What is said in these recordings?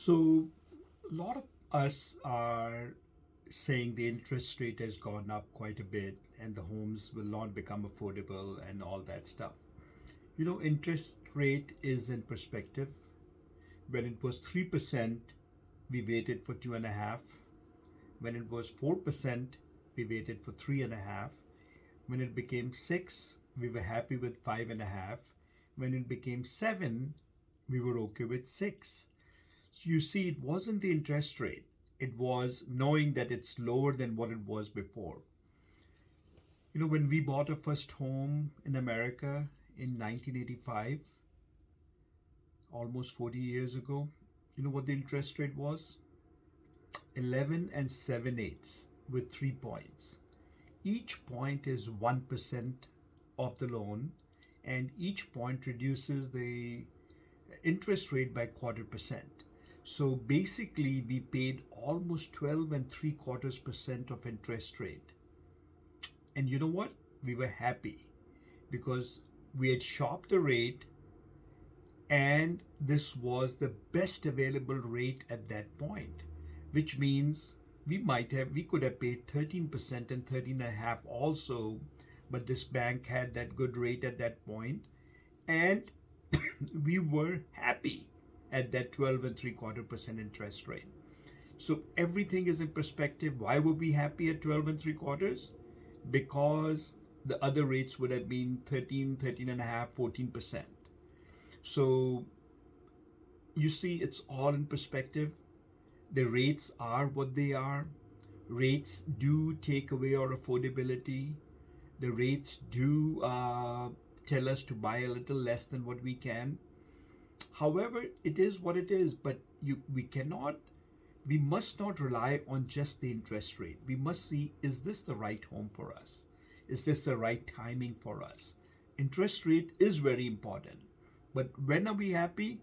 So, a lot of us are saying the interest rate has gone up quite a bit and the homes will not become affordable and all that stuff. Interest rate is in perspective. When it was 3%, we waited for 2.5. When it was 4%, we waited for 3.5. When it became 6, we were happy with 5.5. When it became 7, we were okay with 6. So you see, it wasn't the interest rate. It was knowing that it's lower than what it was before. When we bought our first home in America in 1985, almost 40 years ago, you know what the interest rate was? 11 and 7 eighths with 3 points. Each point is 1% of the loan, and each point reduces the interest rate by quarter percent. So basically, we paid almost 12 and 3/4% of interest rate. And you know what? We were happy because we had shopped the rate, and this was the best available rate at that point, which means we could have paid 13% and 13.5 also, but this bank had that good rate at that point, and we were happy at that 12 and 3/4% interest rate. So everything is in perspective. Why were we happy at 12 and 3/4? Because the other rates would have been 13, 13.5, 14%. So you see, it's all in perspective. The rates are what they are. Rates do take away our affordability. The rates do tell us to buy a little less than what we can. However, it is what it is, but we must not rely on just the interest rate. We must see, is this the right home for us? Is this the right timing for us? Interest rate is very important. But when are we happy?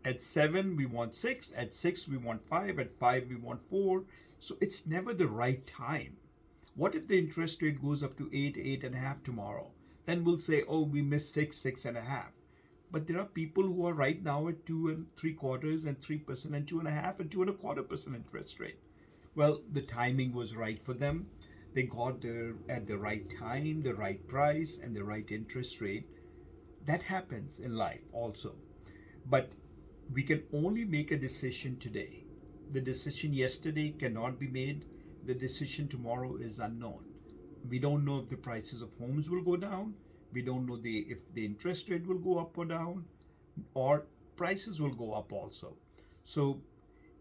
At 7, we want 6. At 6, we want 5. At 5, we want 4. So it's never the right time. What if the interest rate goes up to 8, 8.5 tomorrow? Then we'll say, oh, we missed 6, 6.5. But there are people who are right now at 2 and 3/4 and 3% and 2.5 and 2.25% interest rate. Well, the timing was right for them. They got there at the right time, the right price, and the right interest rate. That happens in life also. But we can only make a decision today. The decision yesterday cannot be made. The decision tomorrow is unknown. We don't know if the prices of homes will go down. We don't know if the interest rate will go up or down, or prices will go up also. So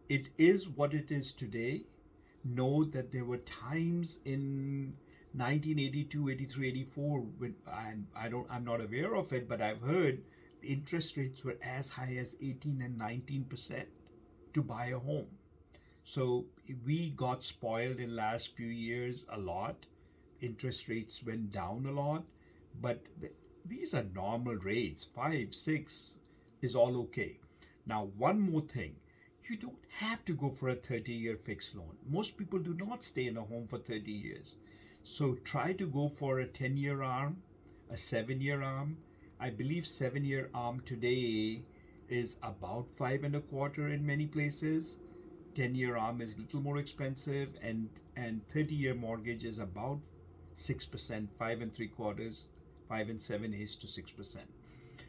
it is what it is today. Know that there were times in 1982, 83, 84 when I'm not aware of it, but I've heard the interest rates were as high as 18 and 19% to buy a home. So we got spoiled in last few years a lot. Interest rates went down a lot, but these are normal rates. 5, 6 is all okay. Now, one more thing. You don't have to go for a 30-year fixed loan. Most people do not stay in a home for 30 years. So try to go for a 10-year ARM, a 7-year ARM. I believe 7-year ARM today is about 5.25 in many places. 10-year ARM is a little more expensive, and 30-year mortgage is about 6%, 5.75, 5 and 7/8 to 6%.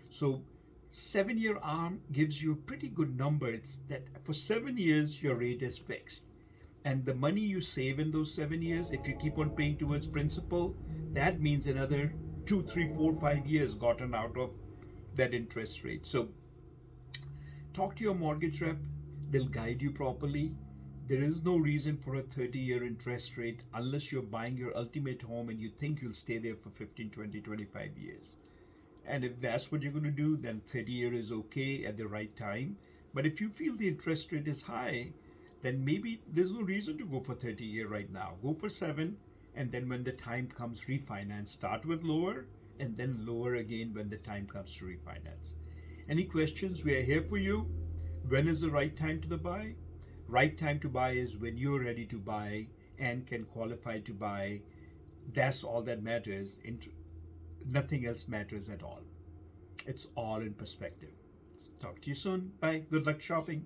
So 7-year ARM gives you a pretty good number. It's that for 7 years your rate is fixed, and the money you save in those 7 years, if you keep on paying towards principal, that means another 2, 3, 4, 5 years gotten out of that interest rate. So talk to your mortgage rep. They'll guide you properly. There is no reason for a 30-year interest rate unless you're buying your ultimate home and you think you'll stay there for 15, 20, 25 years. And if that's what you're going to do, then 30-year is okay at the right time. But if you feel the interest rate is high, then maybe there's no reason to go for 30-year right now. Go for 7, and then when the time comes, refinance. Start with lower and then lower again when the time comes to refinance. Any questions? We are here for you. When is the right time to buy? Right time to buy is when you're ready to buy and can qualify to buy. That's all that matters. Nothing else matters at all. It's all in perspective. Talk to you soon. Bye. Good luck shopping.